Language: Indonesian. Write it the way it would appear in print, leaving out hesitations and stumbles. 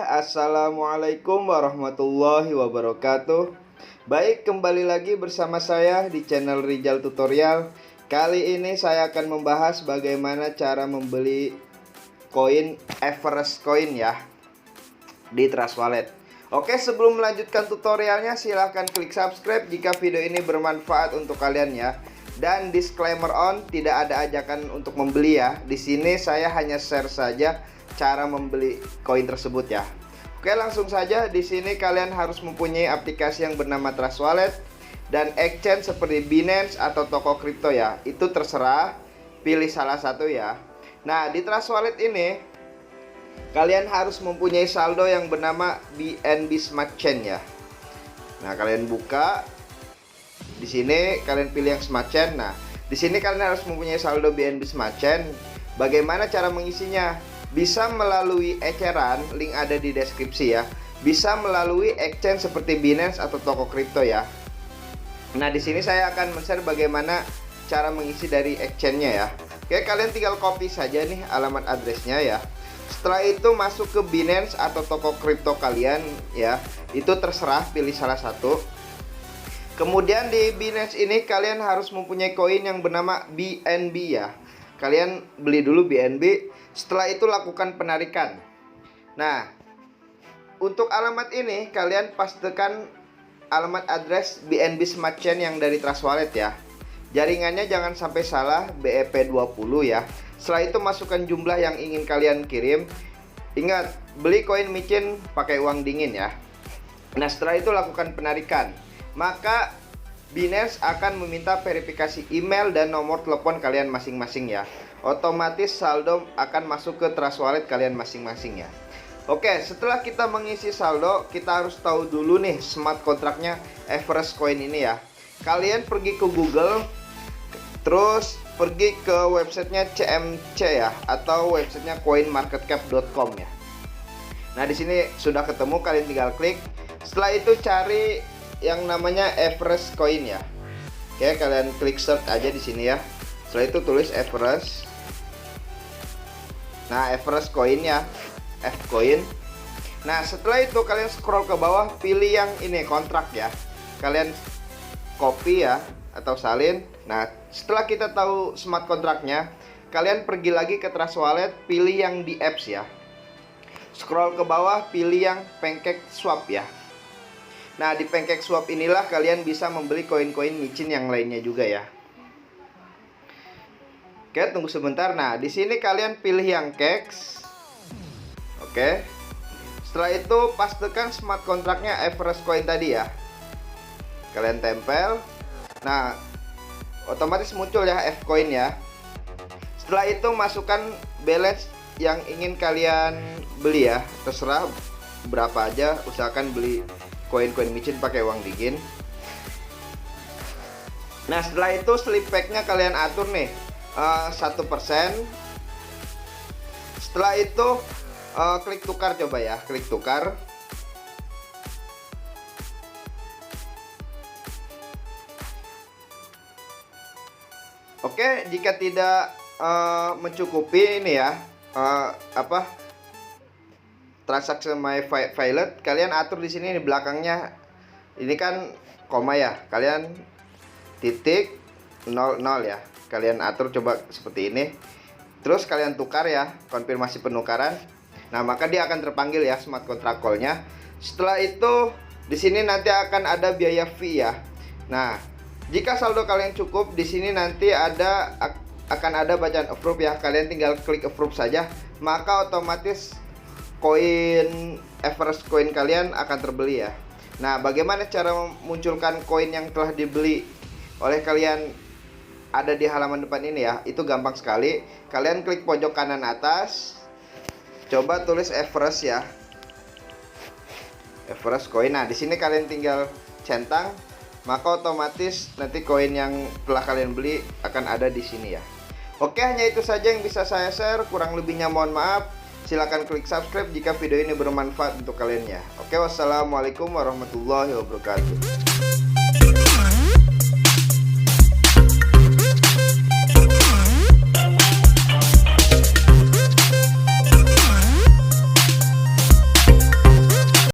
Assalamualaikum warahmatullahi wabarakatuh. Baik, kembali lagi bersama saya di channel Rizal Tutorial. Kali ini saya akan membahas bagaimana cara membeli koin Everest Coin ya di Trust Wallet. Oke, sebelum melanjutkan tutorialnya silahkan klik subscribe jika video ini bermanfaat untuk kalian ya. Dan disclaimer on, tidak ada ajakan untuk membeli ya. Di sini saya hanya share saja cara membeli koin tersebut ya. Oke, langsung saja. Di sini kalian harus mempunyai aplikasi yang bernama Trust Wallet dan exchange seperti Binance atau toko kripto ya. Itu terserah, pilih salah satu ya. Nah, di Trust Wallet ini kalian harus mempunyai saldo yang bernama BNB Smart Chain ya. Nah, kalian buka di sini, kalian pilih yang Smart Chain. Nah, di sini kalian harus mempunyai saldo BNB Smart Chain. Bagaimana cara mengisinya? Bisa melalui eceran, link ada di deskripsi ya. Bisa melalui exchange seperti Binance atau toko kripto ya. Nah, di sini saya akan men-share bagaimana cara mengisi dari exchange-nya ya. Oke, kalian tinggal copy saja nih alamat addressnya ya. Setelah itu masuk ke Binance atau toko kripto kalian ya. Itu terserah, pilih salah satu. Kemudian di Binance ini kalian harus mempunyai koin yang bernama BNB ya. Kalian beli dulu BNB. Setelah itu lakukan penarikan. Nah, untuk alamat ini kalian pastikan alamat address BNB Smart Chain yang dari Trust Wallet ya. Jaringannya jangan sampai salah, BEP20 ya. Setelah itu masukkan jumlah yang ingin kalian kirim. Ingat, beli koin micin pakai uang dingin ya. Nah, setelah itu lakukan penarikan. Maka Binance akan meminta verifikasi email dan nomor telepon kalian masing-masing ya. Otomatis saldo akan masuk ke Trust Wallet kalian masing-masing ya. Oke, setelah kita mengisi saldo, kita harus tahu dulu nih smart kontraknya Everest Coin ini ya. Kalian pergi ke Google, terus pergi ke websitenya CMC ya, atau websitenya coinmarketcap.com ya. Nah, di sini sudah ketemu, kalian tinggal klik. Setelah itu cari yang namanya Everest Coin ya. Oke, kalian klik search aja di sini ya. Setelah itu tulis Everest. Nah, Everest Coin ya, F-Coin. Nah, setelah itu kalian scroll ke bawah, pilih yang ini kontrak ya. Kalian copy ya atau salin. Nah, setelah kita tahu smart kontraknya, kalian pergi lagi ke Trust Wallet, pilih yang di apps ya. Scroll ke bawah, pilih yang Pancake Swap ya. Nah, di Pancake Swap inilah kalian bisa membeli koin-koin micin yang lainnya juga ya. Oke, tunggu sebentar. Nah, di sini kalian pilih yang CAX. Oke. Setelah itu pastikan smart kontraknya Everest Coin tadi ya. Kalian tempel. Nah, otomatis muncul ya F-Coin ya. Setelah itu masukkan balance yang ingin kalian beli ya. Terserah berapa aja, usahakan beli koin-koin micin pakai uang dingin. Nah, setelah itu slip pack-nya kalian atur nih 1%. Setelah itu klik tukar, coba ya, klik tukar. Oke, jika tidak mencukupi ini ya, transaksi my wallet, kalian atur di sini di belakangnya. Ini kan koma ya, kalian titik 00 ya. Kalian atur coba seperti ini. Terus kalian tukar ya, konfirmasi penukaran. Nah, maka dia akan terpanggil ya smart contract call-nya. Setelah itu di sini nanti akan ada biaya fee ya. Nah, jika saldo kalian cukup, di sini nanti akan ada bacaan approve ya. Kalian tinggal klik approve saja, maka otomatis koin Everest Coin kalian akan terbeli ya. Nah, bagaimana cara memunculkan koin yang telah dibeli oleh kalian ada di halaman depan ini ya? Itu gampang sekali. Kalian klik pojok kanan atas, coba tulis Everest ya, Everest Coin. Nah, di sini kalian tinggal centang, maka otomatis nanti koin yang telah kalian beli akan ada di sini ya. Oke, hanya itu saja yang bisa saya share. Kurang lebihnya mohon maaf. Silahkan klik subscribe jika video ini bermanfaat untuk kalian ya. Oke, wassalamualaikum warahmatullahi wabarakatuh.